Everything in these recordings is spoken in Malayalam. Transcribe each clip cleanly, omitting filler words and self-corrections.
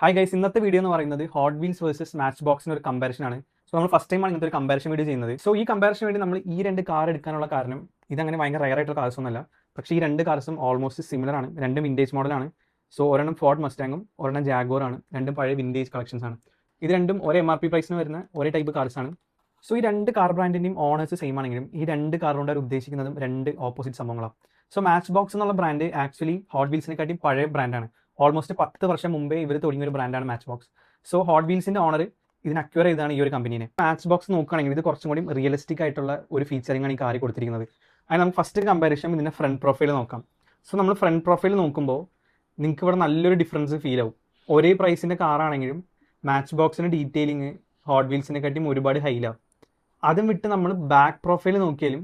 ഹായ് ഗൈസ്, ഇന്നത്തെ വീഡിയോ എന്ന് പറയുന്നത് ഹോട്ട് വീൽസ് വേഴ്സസ് മാച്ച് ബോക്സിന് ഒരു കമ്പാരിഷൻ ആണ്. സോ നമ്മൾ ഫസ്റ്റ് ടൈമാണ് ഇങ്ങനത്തെ ഒരു കമ്പാരിഷൻ വീഡിയോ ചെയ്യുന്നത്. സോ ഈ കമ്പാരിഷൻ വേണ്ടി നമ്മൾ ഈ രണ്ട് കാർ എടുക്കാനുള്ള കാരണം ഇതങ്ങനെ ഭയങ്കര റയർ ആയിട്ടുള്ള കാർസ് ഒന്നുമല്ല. പക്ഷേ ഈ രണ്ട് കാർസും ഓൾമോസ്റ്റ് സിമിലർ ആണ്. രണ്ടും വിൻറ്റേജ് മോഡലാണ്. സോ ഒരെണ്ണം ഫോർഡ് മസ്റ്റാങ്ങും ഒരെണ്ണം ജാഗോർ ആണ്. രണ്ടും പഴയ വിൻറ്റേജ് കളക്ഷൻസ് ആണ്. ഇത് രണ്ടും ഒരേ MRP പ്രൈസിന് വരുന്ന ഒരേ ടൈപ്പ് കാർസ് ആണ്. സോ ഈ രണ്ട് കാർ ബ്രാൻഡിൻ്റെയും ഓണേഴ്സ് സെയിം ആണെങ്കിലും ഈ രണ്ട് കാർ കൊണ്ട് അവർ ഉദ്ദേശിക്കുന്നതും രണ്ട് ഓപ്പോസിറ്റ് സംഭവങ്ങളാണ്. സോ മാച്ച് ബോക്സ് എന്നുള്ള ബ്രാൻഡ് ആക്ച്വലി ഹോട്ട് വീൽസിനെക്കാട്ടി പഴയ ബ്രാൻഡാണ്. ഓൾമോസ്റ്റ് 10 വർഷം മുമ്പേ ഇവർ തുടങ്ങിയ ഒരു ബ്രാൻഡാണ് മാച്ച് ബോക്സ്. സോ ഹോട്ട് വീൽസിൻ്റെ ഓണർ ഇതിന് അക്വയർ ചെയ്താണ് ഈ ഒരു കമ്പനീനെ. മാച്ച് ബോക്സ് നോക്കുകയാണെങ്കിൽ ഇത് കുറച്ചും കൂടി റിയലിസ്റ്റിക് ആയിട്ടുള്ള ഒരു ഫീച്ചറിംഗ് ആണ് ഈ കാറി കൊടുത്തിരിക്കുന്നത്. അതിന് നമുക്ക് ഫസ്റ്റ് കമ്പാരിഷൻ ഇതിൻ്റെ ഫ്രണ്ട് പ്രൊഫൈൽ നോക്കാം. സോ നമ്മൾ ഫ്രണ്ട് പ്രൊഫൈൽ നോക്കുമ്പോൾ നിങ്ങൾക്ക് ഇവിടെ നല്ലൊരു ഡിഫറൻസ് ഫീൽ ആവും. ഒരേ പ്രൈസിൻ്റെ കാറാണെങ്കിലും മാച്ച് ബോക്സിൻ്റെ ഡീറ്റെയിലിങ് ഹോട്ട് വീൽസിനെക്കാട്ടിയും ഒരുപാട് ഹൈലാണ്. അതും വിട്ട് നമ്മൾ ബാക്ക് പ്രൊഫൈൽ നോക്കിയാലും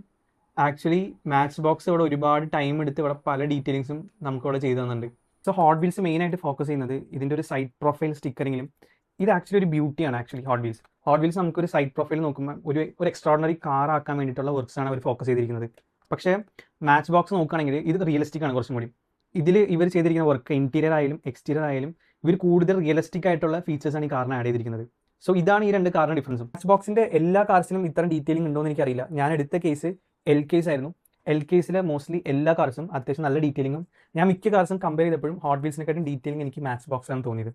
ആക്ച്വലി മാച്ച് ബോക്സ് ഇവിടെ ഒരുപാട് ടൈം എടുത്ത് ഇവിടെ പല ഡീറ്റെയിലിങ്സും നമുക്കിവിടെ ചെയ്തു തന്നിട്ടുണ്ട്. സോ ഹോട്ട് വീൽസ് മെയിനായിട്ട് ഫോക്കസ് ചെയ്യുന്നത് ഇതിൻ്റെ ഒരു സൈഡ് പ്രൊഫൈൽ സ്റ്റിക്കറിങ്ങിലും. ഇത് ആക്ച്വലി ഒരു ബ്യൂട്ടിയാണ് ആക്ച്വലി ഹോട്ട് വീൽസ് നമുക്കൊരു സൈഡ് പ്രൊഫൈൽ നോക്കുമ്പോൾ ഒരു എക്സ്ട്രോർഡിനറി കാർ ആക്കാൻ വേണ്ടിയിട്ടുള്ള വർക്ക്സ് ആണ് അവർ ഫോക്കസ് ചെയ്തിരിക്കുന്നത്. പക്ഷേ മാച്ച് ബോക്സ് നോക്കുകയാണെങ്കിൽ ഇത് റിയലിസ്റ്റിക് ആണ് കുറച്ചും കൂടി. ഇതിൽ ഇവർ ചെയ്തിരിക്കുന്ന വർക്ക് ഇൻറ്റീരിയർ ആയാലും എക്സ്റ്റീരിയർ ആയാലും ഇവർ കൂടുതൽ റിയലിസ്റ്റിക് ആയിട്ടുള്ള ഫീച്ചേഴ്സാണ് ഈ കാറിന് ആഡ് ചെയ്തിരിക്കുന്നത്. സോ ഇതാണ് ഈ രണ്ട് കാറിൻ്റെ ഡിഫറൻസും. മാച്ച് ബോക്സിൻ്റെ എല്ലാ കാർസിനും ഇത്തരം ഡീറ്റെയിലിംഗ് ഉണ്ടോ എന്ന് എനിക്കറിയില്ല. ഞാൻ എടുത്ത കേസ് എൽ കേസ് ആയിരുന്നു. എൽ കേസിലെ മോസ്റ്റ്ലി എല്ലാ കാർസും അത്യാവശ്യം നല്ല ഡീറ്റെയിലിങ്ങും. ഞാൻ മിക്ക കാർസും കമ്പയർ ചെയ്തപ്പോഴും ഹോട്ട് വീൽസിനെക്കാട്ടും ഡീറ്റെയിലിംഗ് എനിക്ക് മാച്ച് ബോക്സ് ആണ് തോന്നിയത്.